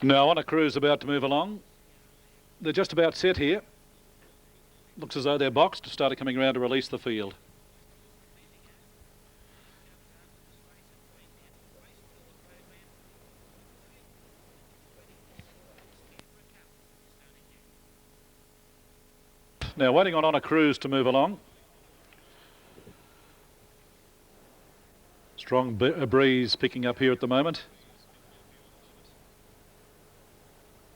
Now on a cruise about to move along. They're just about set here. Looks as though they're boxed. Started coming around to release the field. Now waiting on a cruise to move along. Strong breeze picking up here at the moment.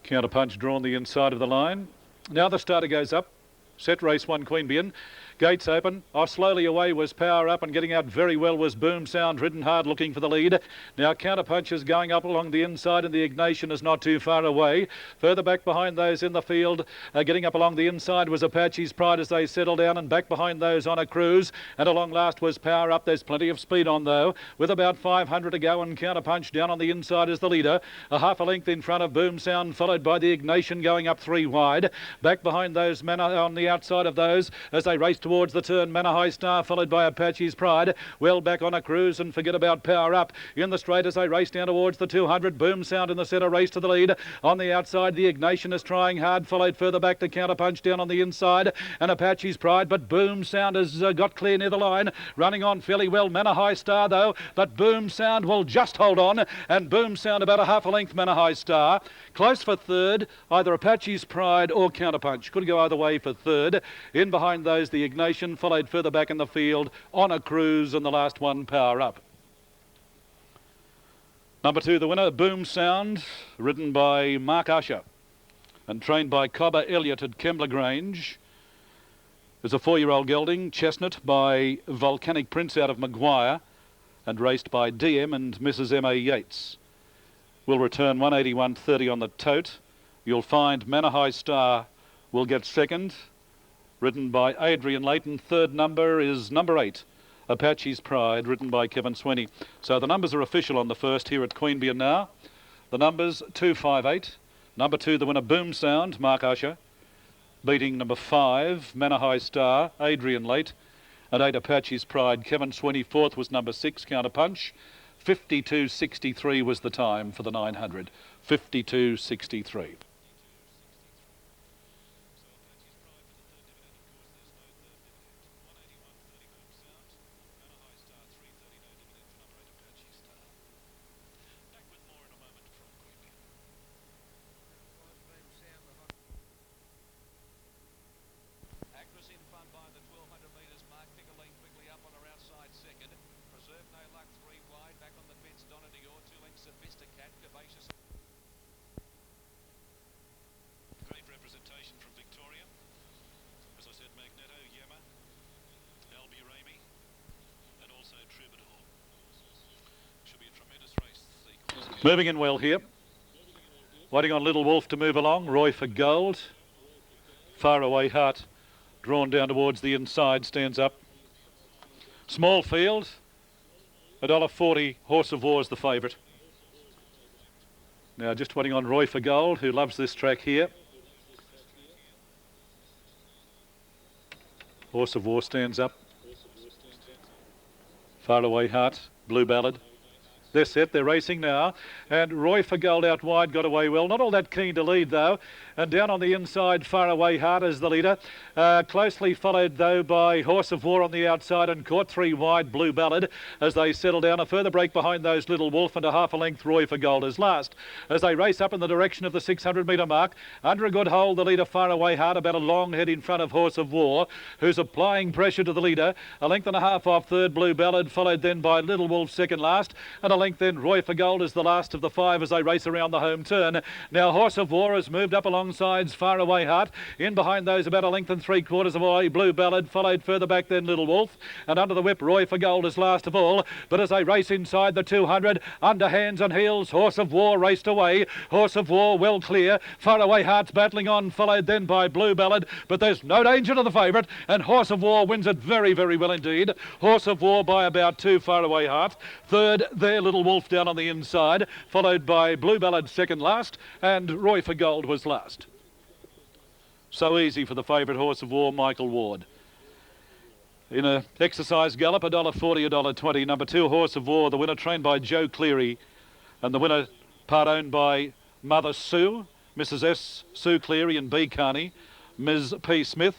Counterpunch drawn the inside of the line. Now the starter goes up. Set race 1 Queanbeyan. Gates open. Slowly away was Power Up, and getting out very well was Boom Sound, ridden hard looking for the lead. Now Counterpunch is going up along the inside, and the Ignition is not too far away. Further back behind those in the field, getting up along the inside was Apache's Pride as they settle down, and back behind those on a cruise. And along last was Power Up. There's plenty of speed on though, with about 500 to go, and Counterpunch down on the inside as the leader. A half a length in front of Boom Sound, followed by the Ignition going up 3 wide. Back behind those men on the outside of those as they race towards the turn. Manor High Star followed by Apache's Pride. Well back on a cruise, and forget about Power Up. In the straight as they race down towards the 200. Boom Sound in the centre, race to the lead. On the outside, the Ignition is trying hard, followed further back to Counterpunch down on the inside, and Apache's Pride. But Boom Sound has got clear near the line. Running on fairly well, Manor High Star though. But Boom Sound will just hold on, and Boom Sound about a half a length Manor High Star. Close for third, either Apache's Pride or Counterpunch. Could go either way for third. In behind those, the Ignition, followed further back in the field on a cruise, and the last one Power Up. Number 2, the winner, Boom Sound, ridden by Mark Usher and trained by Cobber Elliott at Kembla Grange. There's a 4-year-old gelding, Chestnut, by Volcanic Prince out of Maguire, and raced by DM and Mrs. M.A. Yates. Will return 181.30 on the tote. You'll find Manor High Star will get second, ridden by Adrian Leighton. Third number is number 8, Apache's Pride, ridden by Kevin Sweeney. So the numbers are official on the first here at Queanbeyan now. The numbers 258. Number 2, the winner, Boom Sound, Mark Usher, beating number 5, Manor High Star, Adrian Leighton, and 8, Apache's Pride, Kevin Sweeney. Fourth was number 6, Counterpunch. 52.63 was the time for the 900. 52.63. Moving in well here. Waiting on Little Wolf to move along. Roy for Gold. Far Away Heart drawn down towards the inside, stands up. Small field. $1.40. Horse of War is the favourite. Now just waiting on Roy for Gold, who loves this track here. Horse of War stands up. Far Away Heart, Blue Ballad. They're set, they're racing now, and Roy for Gold out wide got away well. Not all that keen to lead though, and down on the inside, Far Away Heart is the leader. Closely followed though by Horse of War on the outside, and caught 3 wide, Blue Ballad, as they settle down. A further break behind those, Little Wolf, and a half a length Roy for Gold is last. As they race up in the direction of the 600 metre mark, under a good hold, the leader Far Away Heart, about a long head in front of Horse of War, who's applying pressure to the leader. A length and a half off third, Blue Ballad, followed then by Little Wolf second last, and a length then Roy for Gold is the last of the 5 as they race around the home turn. Now Horse of War has moved up alongside Far Away Heart. In behind those, about a length and 3/4 of a way, Blue Ballad, followed further back then Little Wolf, and under the whip Roy for Gold is last of all. But as they race inside the 200, under hands and heels, Horse of War raced away. Horse of War well clear. Far Away Heart's battling on, followed then by Blue Ballad, but there's no danger to the favourite, and Horse of War wins it very, very well indeed. Horse of War by about 2, Far Away Heart. Third there, Little Wolf down on the inside, followed by Blue Ballad second last, and Roy for Gold was last. So easy for the favourite Horse of War, Michael Ward. In a exercise gallop, $1.40, $1.20. Number 2, Horse of War, the winner, trained by Joe Cleary, and the winner, part owned by Mother Sue, Mrs S. Sue Cleary and B. Carney, Ms. P. Smith,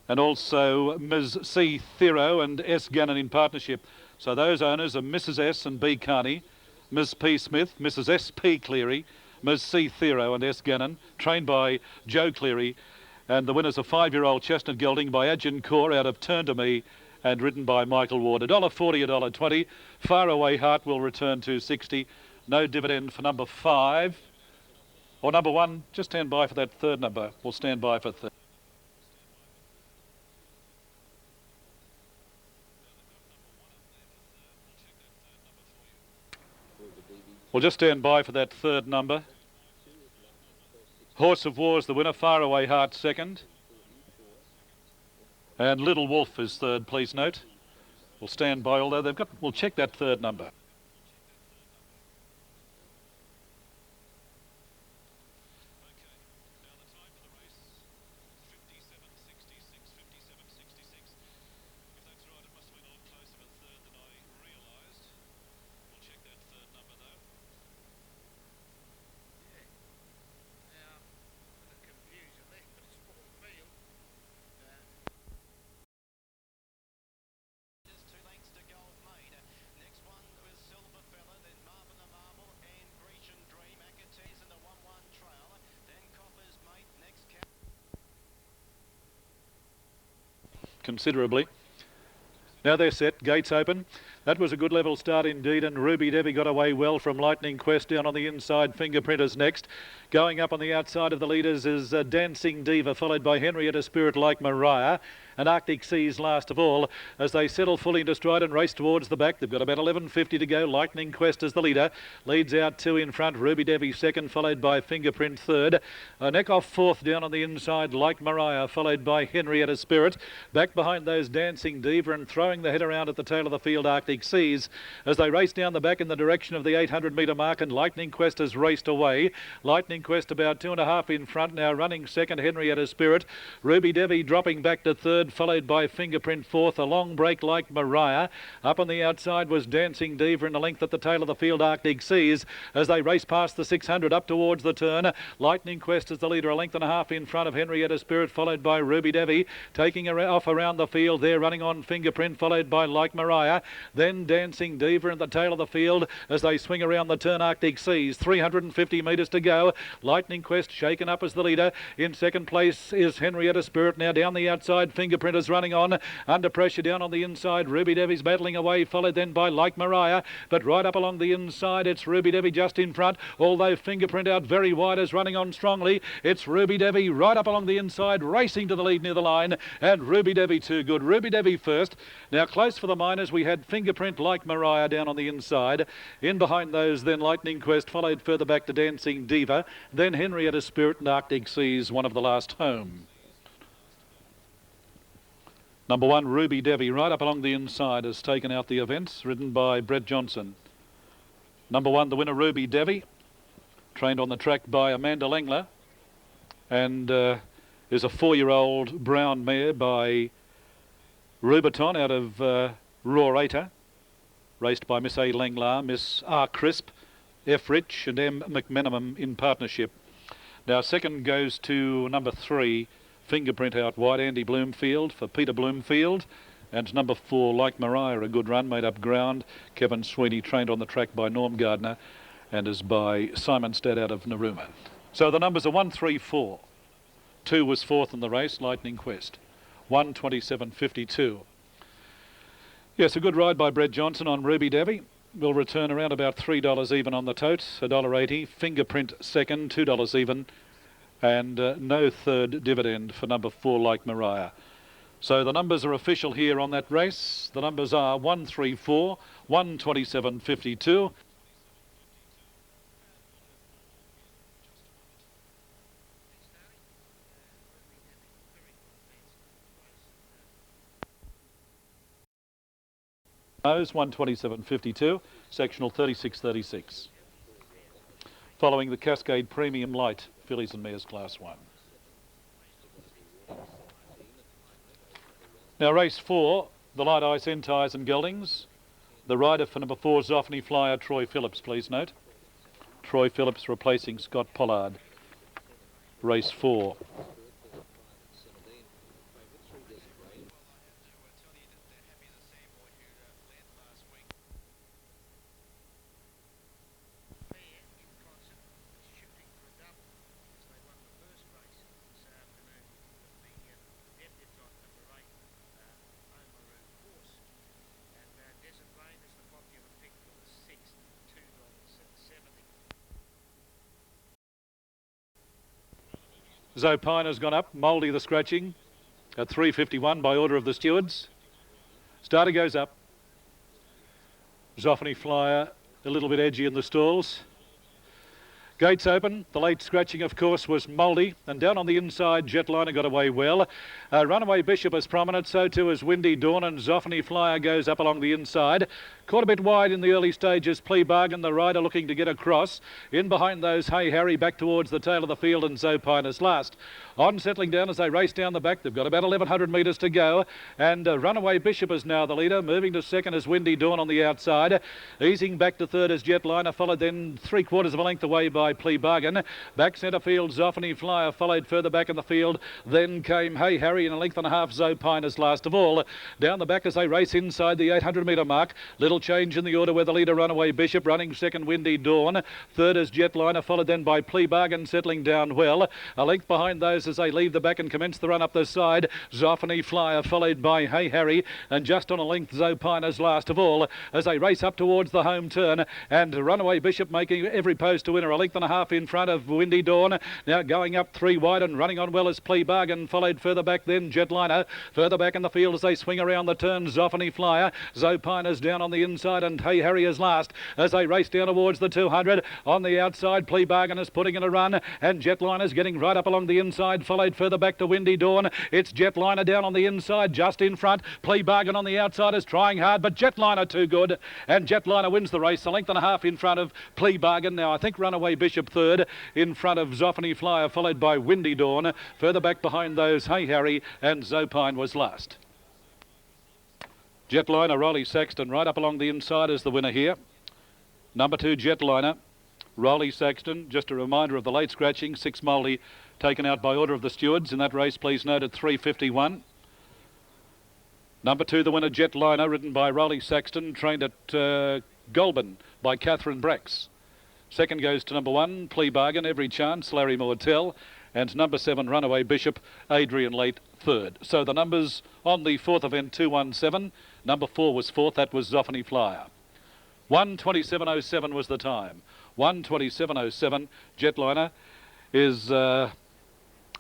and also Ms. C. Thero and S. Gannon in partnership. So those owners are Mrs. S. and B. Carney, Ms. P. Smith, Mrs. S. P. Cleary, Ms. C. Thero and S. Gannon, trained by Joe Cleary. And the winner's a 5-year-old chestnut gelding by Agincourt out of Turn to Me and ridden by Michael Ward. $1.40, $1.20. Far Away Heart will return to 60. No dividend for number 5. Or number 1, just stand by for that third number. We'll stand by for third. We'll just stand by for that third number. Horse of War's the winner, Far Away Heart second. And Little Wolf is third, please note. We'll stand by, although we'll check that third number. Considerably. Now they're set, gates open. That was a good level start indeed, and Ruby Debbie got away well from Lightning Quest down on the inside. Fingerprinters next. Going up on the outside of the leaders is Dancing Diva, followed by Henrietta Spirit Like Mariah, and Arctic Seas last of all as they settle fully into stride and race towards the back. They've got about 11.50 to go. Lightning Quest is the leader, leads out 2 in front. Ruby Debbie second, followed by Fingerprint third. Neck off fourth down on the inside, Like Mariah, followed by Henrietta Spirit. Back behind those Dancing Diva, and throwing the head around at the tail of the field, Arctic Seas, as they race down the back in the direction of the 800 metre mark, and Lightning Quest has raced away. Lightning Quest about 2.5 in front now, running second, Henrietta Spirit. Ruby Debbie dropping back to third, followed by Fingerprint fourth. A long break, Like Mariah. Up on the outside was Dancing Diva, and a length at the tail of the field, Arctic Seas, as they race past the 600 up towards the turn. Lightning Quest is the leader, a length and a half in front of Henrietta Spirit, followed by Ruby Debbie. Taking her off around the field there, running on Fingerprint, followed by Like Mariah. Then Dancing Diva in the tail of the field as they swing around the turn, Arctic Seas. 350 metres to go. Lightning Quest shaken up as the leader. In second place is Henrietta Spirit. Now down the outside, Fingerprint is running on. Under pressure down on the inside. Ruby Debbie's battling away, followed then by Like Mariah. But right up along the inside, it's Ruby Debbie just in front. Although Fingerprint out very wide is running on strongly. It's Ruby Debbie right up along the inside, racing to the lead near the line. And Ruby Debbie too good. Ruby Debbie first. Now close for the minors, we had Fingerprint, Like Mariah down on the inside. In behind those then Lightning Quest, followed further back to Dancing Diva. Then Henrietta Spirit and Arctic Seas, one of the last home. Number 1, Ruby Debbie, right up along the inside, has taken out the events, ridden by Brett Johnson. Number 1, the winner, Ruby Debbie, trained on the track by Amanda Lengler, and is a 4-year-old brown mare by Rubiton out of Rorator, raced by Miss A. Lengler, Miss R. Crisp, F. Rich and M. McMenamum in partnership. Now second goes to number 3, Fingerprint out wide, Andy Bloomfield for Peter Bloomfield. And number 4, Like Mariah, a good run, made up ground. Kevin Sweeney, trained on the track by Norm Gardner and is by Simon Stead out of Narooma. So the numbers are 1, 3, 4. 2 was fourth in the race, Lightning Quest. 1:27.52. Yes, a good ride by Brett Johnson on Ruby Debbie. Will return around about $3 even on the tote, $1.80. Fingerprint second, $2 even. And no third dividend for number 4, Like Mariah. So the numbers are official here on that race. The numbers are 1, 3, 4, 1:27.52. Nose 1:27.52, sectional 36.36. Following the Cascade Premium Light Fillies and Mares Class 1. Now race 4, the Light Ice Entires and Geldings. The rider for number 4, Zoffany Flyer, Troy Phillips, please note. Troy Phillips replacing Scott Pollard. Race 4. Zopine has gone up. Mouldy the scratching at 3.51 by order of the stewards. Starter goes up. Zoffany Flyer a little bit edgy in the stalls. Gates open. The late scratching, of course, was Mouldy. And down on the inside, Jetliner got away well. Runaway Bishop is prominent. So too is Windy Dawn. And Zoffany Flyer goes up along the inside. Caught a bit wide in the early stages. Plea Bargain, the rider looking to get across. In behind those, Hey Harry back towards the tail of the field, and Zopine is last. On settling down as they race down the back. They've got about 1,100 metres to go. And Runaway Bishop is now the leader. Moving to second is Windy Dawn on the outside. Easing back to third is Jetliner, followed then 3/4 of a length away by Plea Bargain. Back centre field, Zoffany Flyer followed further back in the field. Then came Hey Harry, and a length and a half, Zopine is last of all. Down the back as they race inside the 800 metre mark. Little change in the order, where the leader Runaway Bishop, running second Windy Dawn. Third is Jetliner, followed then by Plea Bargain, settling down well. A length behind those as they leave the back and commence the run up the side. Zoffany Flyer followed by Hey Harry, and just on a length Zopine is last of all as they race up towards the home turn. And Runaway Bishop making every post to winner, a length and a half in front of Windy Dawn. Now going up 3 wide and running on well as Plea Bargain, followed further back then Jetliner. Further back in the field as they swing around the turn, Zoffany Flyer. Zopine is down on the inside, and Hey Harry is last as they race down towards the 200. On the outside, Plea Bargain is putting in a run, and Jetliner's getting right up along the inside, followed further back to Windy Dawn. It's Jetliner down on the inside, just in front. Plea Bargain on the outside is trying hard, but Jetliner too good, and Jetliner wins the race, a length and a half in front of Plea Bargain. Now I think Runaway Bishop third, in front of Zoffany Flyer, followed by Windy Dawn. Further back behind those, Hey Harry, and Zopine was last. Jetliner, Rolly Saxton, right up along the inside is the winner here. Number 2, Jetliner. Rolly Saxton, just a reminder of the late scratching, 6 Mouldy, taken out by order of the stewards in that race, please note, at 3.51. Number 2, the winner, Jetliner, ridden by Rolly Saxton, trained at Goulburn by Catherine Brax. Second goes to number 1, Plea Bargain, Every Chance, Larry Mortell. And number 7, Runaway Bishop, Adrian Late, third. So the numbers on the 4th event, 217. Number 4 was 4th, that was Zoffany Flyer. 1:27.07 was the time. 1:27.07. Jetliner is a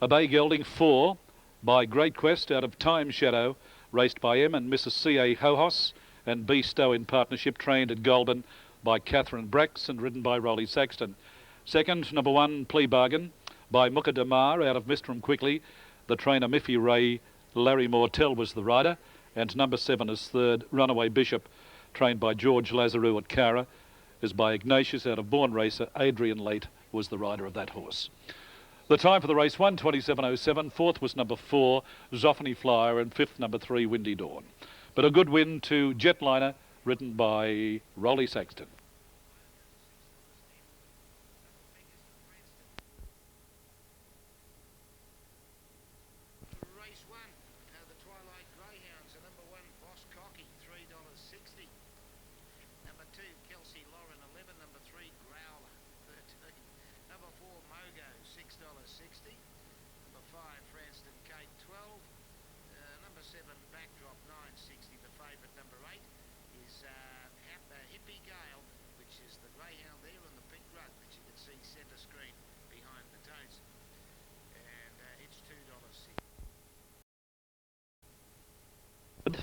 bay gelding 4 by Great Quest out of Time Shadow, raced by M and Mrs. C.A. Hohos, and B. Stowe in partnership, trained at Goulburn by Catherine Brax and ridden by Rolly Saxton. Second, number 1, Plea Bargain, by Muka Damar out of Mistram Quickly. The trainer Miffy Ray, Larry Mortell was the rider. And number 7 is third, Runaway Bishop, trained by George Lazarou at Cara, is by Ignatius out of Born Racer. Adrian Late was the rider of that horse. The time for the race, 1:27.07. Fourth was number 4, Zoffany Flyer, and fifth, number 3, Windy Dawn. But a good win to Jetliner, ridden by Rolly Saxton.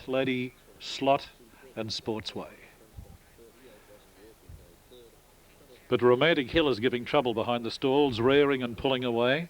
Lady Slot and Sportsway. But Romantic Hill is giving trouble behind the stalls, rearing and pulling away.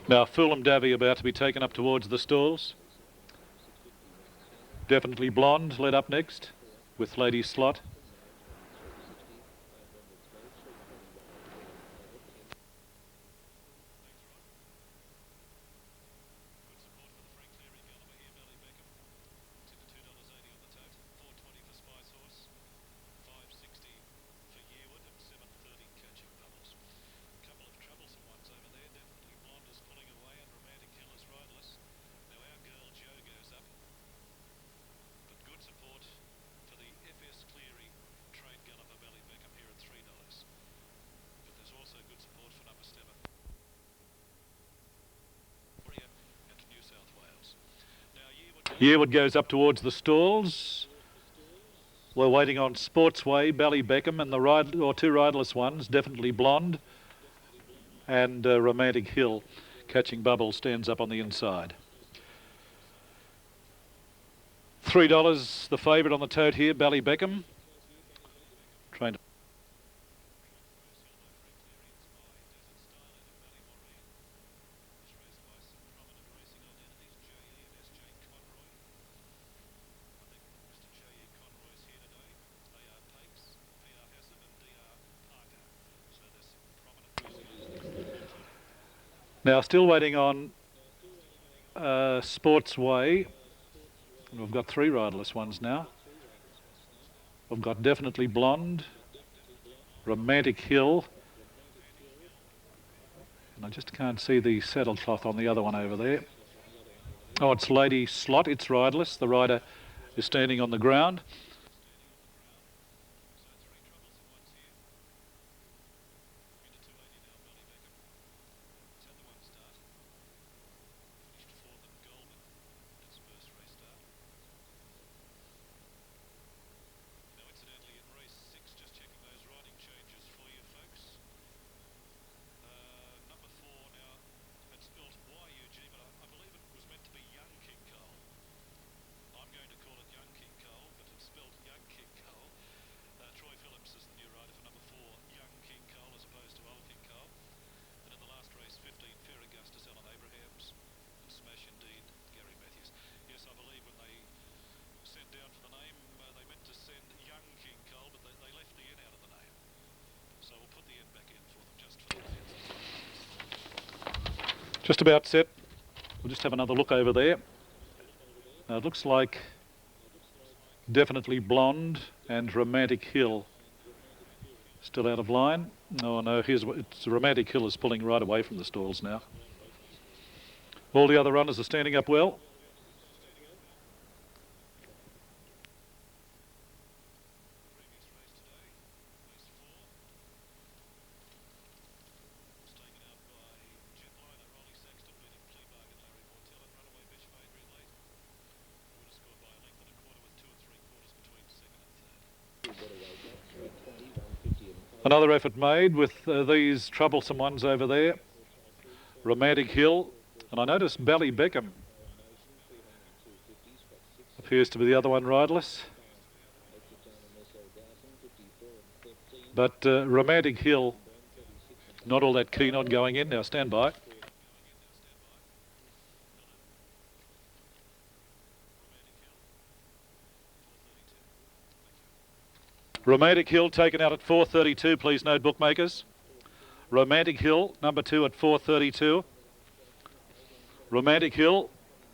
Now Fulham Davy about to be taken up towards the stalls. Definitely Blonde led up next with Lady Slot. Yearwood goes up towards the stalls. We're waiting on Sportsway, Ballybeckham, and the two riderless ones, Definitely Blonde and Romantic Hill. Catching Bubble stands up on the inside. $3 the favourite on the tote here, Ballybeckham. Trained. Now still waiting on Sportsway. We've got three riderless ones now. We've got Definitely Blonde, Romantic Hill, and I just can't see the saddle cloth on the other one over there. Oh, it's Lady Slot, it's riderless. The rider is standing on the ground. Just about set. We'll just have another look over there. Now it looks like Definitely Blonde and Romantic Hill still out of line. Oh no, it's Romantic Hill is pulling right away from the stalls now. All the other runners are standing up well. Another effort made with these troublesome ones over there. Romantic Hill, and I noticed Ballybeckham appears to be the other one riderless. But Romantic Hill, not all that keen on going in. Now stand by. Romantic Hill taken out at 4.32, please note bookmakers. Romantic Hill, number 2 at 4.32. Romantic Hill,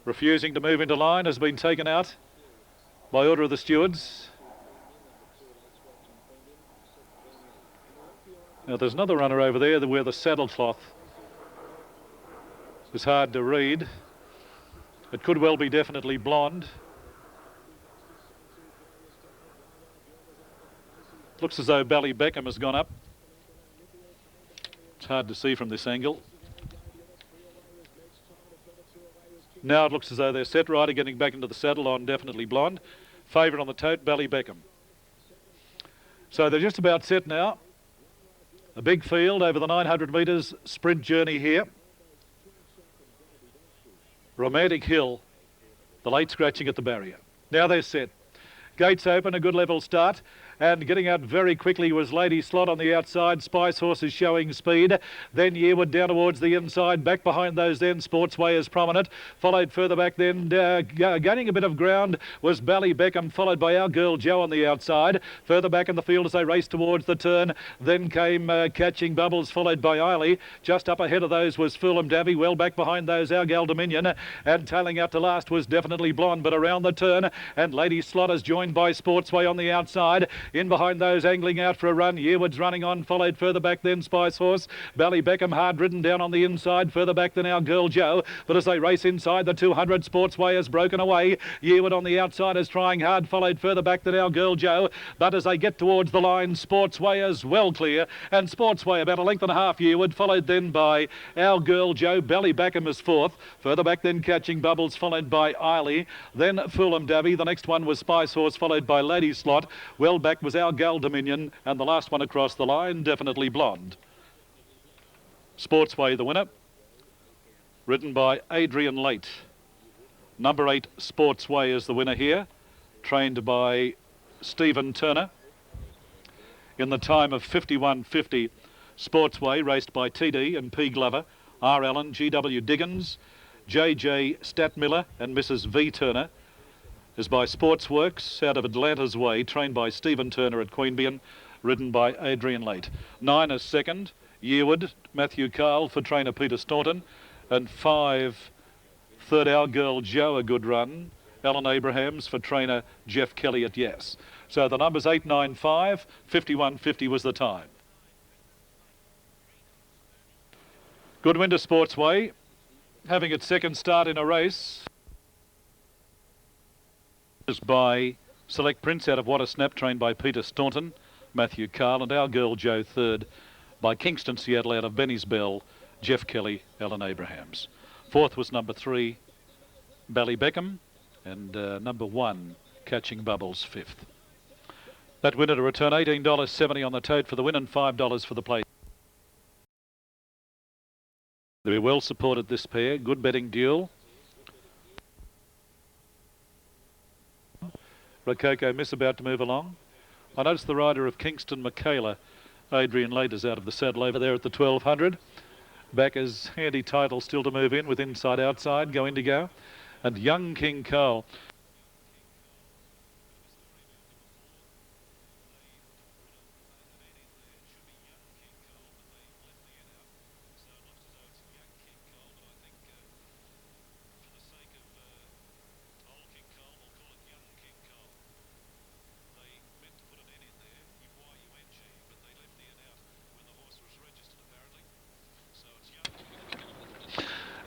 refusing to move into line, has been taken out by order of the stewards. Now there's another runner over there where the saddle cloth is hard to read. It could well be Definitely Blonde. Looks as though Ballybeckham has gone up. It's hard to see from this angle. Now it looks as though they're set. Rider getting back into the saddle on Definitely Blonde. Favourite on the tote, Ballybeckham. So they're just about set now. A big field over the 900 metres sprint journey here. Romantic Hill, the late scratching at the barrier. Now they're set. Gates open, a good level start. and getting out very quickly was Lady Slot on the outside. Spice Horse is showing speed. Then Yearwood down towards the inside. Back behind those then Sportsway is prominent. Followed further back then, gaining a bit of ground was Bally Beckham, followed by Our Girl Joe on the outside. Further back in the field as they race towards the turn. Then came Catching Bubbles, followed by Eiley. Just up ahead of those was Fulham Davy. Well back behind those Our Gal Dominion. And tailing out to last was Definitely Blonde, but around the turn. And Lady Slot is joined by Sportsway on the outside. In behind those, angling out for a run. Yearwood's running on, followed further back then Spice Horse. Bally Beckham hard ridden down on the inside. Further back than Our Girl Joe. But as they race inside the 200, Sportsway has broken away. Yearwood on the outside is trying hard, followed further back than Our Girl Joe. But as they get towards the line, Sportsway is well clear. And Sportsway about a length and a half Yearwood, followed then by Our Girl Joe. Bally Beckham is fourth. Further back then Catching Bubbles, followed by Eiley. Then Fulham Davy. The next one was Spice Horse, followed by Lady Slot. Well back was Our Gal Dominion. And the last one across the line, Definitely Blonde. Sportsway the winner, ridden by Adrian Late. Number 8 Sportsway is the winner here, trained by Stephen Turner. In the time of 51.50, Sportsway, raced by TD and P. Glover, R. Allen, G.W. Diggins, J.J. Statmiller and Mrs. V. Turner, is by Sportsworks out of Atlanta's Way, trained by Stephen Turner at Queanbeyan, ridden by Adrian Late. 9 is second, Yearwood, Matthew Kyle for trainer Peter Staunton, and 5, third Our Girl Joe, a good run. Alan Abrahams for trainer Jeff Kelly at Yes. So the numbers 895, 51.50 was the time. Good Winter Sportsway, having its second start in a race, is by Select Prince out of What a Snap, trained by Peter Staunton, Matthew Carl, and Our Girl Joe third by Kingston Seattle out of Benny's Bell, Jeff Kelly, Alan Abrahams. Fourth was number 3, Bally Beckham, and number 1, Catching Bubbles, fifth. That winner to return $18.70 on the tote for the win and $5 for the play. They were well supported, this pair. Good betting duel. Rococo Miss about to move along. I noticed the rider of Kingston Michaela, Adrian Late, is out of the saddle over there at the 1200. Back is Handy Title still to move in with Inside Outside, Go Indigo. And Young King Cole.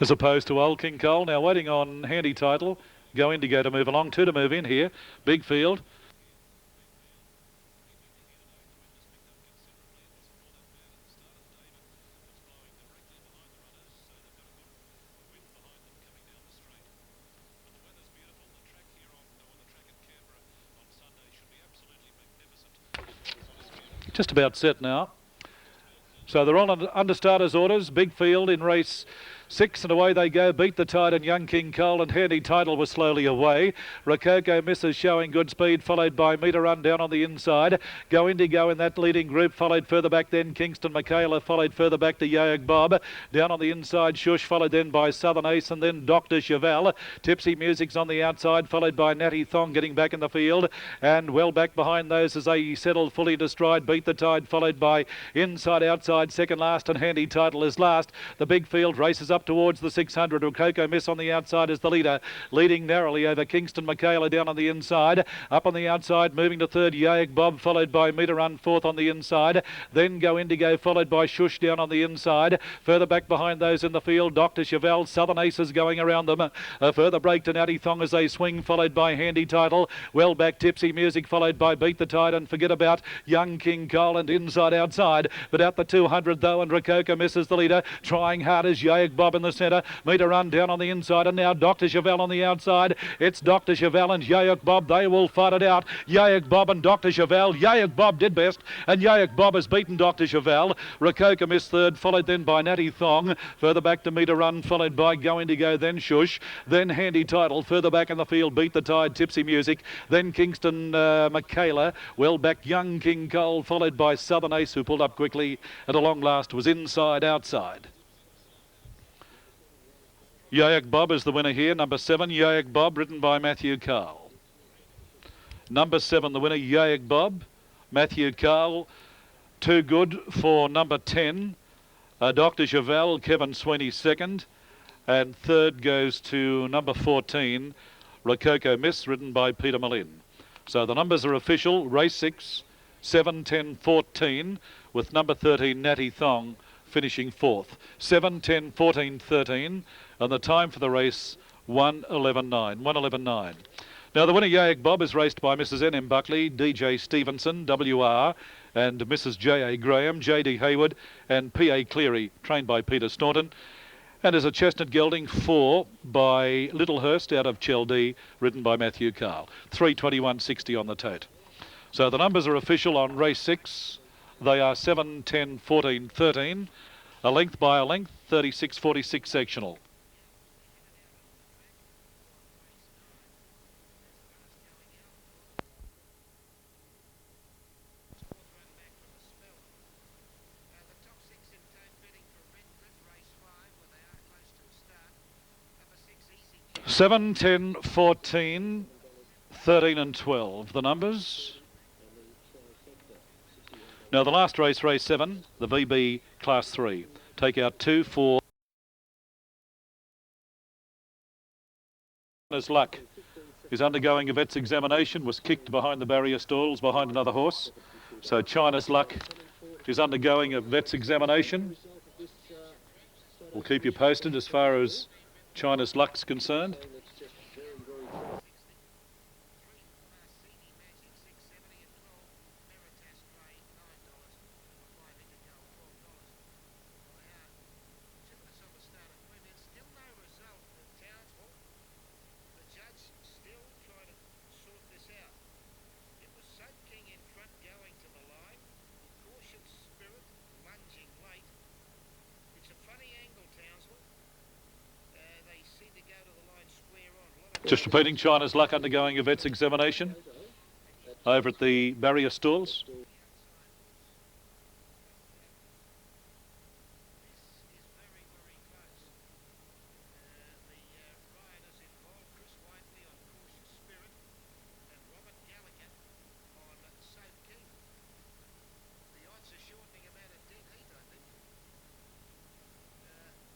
As opposed to Old King Cole. Now waiting on Handy Title. Go Indigo to move along. 2 to move in here. Big field. Just about set now. So they're on under starters orders. Big field in race 6 and away they go. Beat the Tide and Young King Cole, and Handy Title was slowly away. Rococo Misses showing good speed, followed by Meter Run down on the inside. Go Indigo in that leading group, followed further back then Kingston Michaela, followed further back to Yoag Bob. Down on the inside Shush, followed then by Southern Ace and then Dr. Chevelle. Tipsy Music's on the outside, followed by Natty Thong getting back in the field, and well back behind those as they settled fully to stride. Beat the Tide, followed by Inside Outside second last, and Handy Title is last. The big field races up towards the 600. Rococo Miss on the outside is the leader, leading narrowly over Kingston Michaela down on the inside. Up on the outside, moving to third, Yoag Bob, followed by Meter Run fourth on the inside. Then Go Indigo, followed by Shush down on the inside. Further back behind those in the field, Dr. Chevelle, Southern Aces going around them. A further break to Natty Thong as they swing, followed by Handy Title. Well back Tipsy Music, followed by Beat the Tide, and forget about Young King Cole and Inside Outside. But out the 200 though, and Rococo Miss is the leader, trying hard as Yoag Bob Bob in the centre. Meter Run down on the inside, and now Dr. Chevelle on the outside. It's Dr. Chevelle and Yayuk Bob. They will fight it out. Yayuk Bob and Dr. Chevelle. Yayuk Bob did best, and Yayuk Bob has beaten Dr. Chevelle. Rakoka missed third, followed then by Natty Thong. Further back to Meter Run, followed by Go Indigo, then Shush, then Handy Title. Further back in the field, Beat the Tide, Tipsy Music, then Kingston Michaela. Well back, Young King Cole, followed by Southern Ace, who pulled up quickly, and at long last was Inside Outside. Yayuk Bob is the winner here. Number 7, Yayuk Bob, ridden by Matthew Carl. Number 7, the winner, Yayuk Bob. Matthew Carl, too good for number 10. Dr. Chevelle, Kevin Sweeney second. And third goes to number 14, Rococo Miss, ridden by Peter Malin. So the numbers are official. Race 6, 7, 10, 14, with number 13, Natty Thong, finishing fourth. 7, 10, 14, 13, and the time for the race, 1:11.9. 1:11.9. Now the winner, Yayuk Bob, is raced by Mrs. N.M. Buckley, DJ Stevenson, W.R., and Mrs. J.A. Graham, J.D. Hayward, and P.A. Cleary, trained by Peter Staunton. And is a chestnut gelding 4 by Littlehurst out of Chelde, ridden by Matthew Carl. 3:21.60 on the tote. So the numbers are official on race 6. They are 7, 10, 14, 13. A length by a length, 36.46 sectional. Seven, 10, 14, 13 and 12, the numbers. Now the last race, race 7, the VB Class 3. Take out 2, 4. China's Luck is undergoing a vet's examination, was kicked behind the barrier stalls behind another horse. So China's Luck is undergoing a vet's examination. We'll keep you posted as far as China's Luck's concerned. Just repeating, China's Luck undergoing a vet's examination over at the barrier stalls.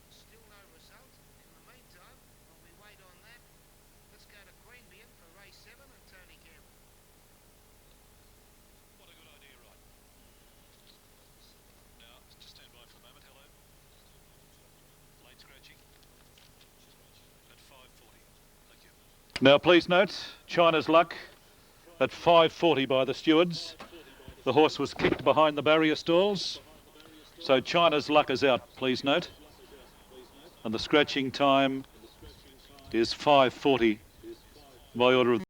Still no result. In the meantime, while we wait on that, let's go to Queanbeyan for race 7 and Tony Campbell. What a good idea, right? Now, just stand by for a moment. Hello. Late scratching at 5:40. Thank you. Now, please note, China's Luck at 5:40 by the stewards. The horse was kicked behind the barrier stalls. So China's Luck is out, please note. And the scratching time is 5:40 by order of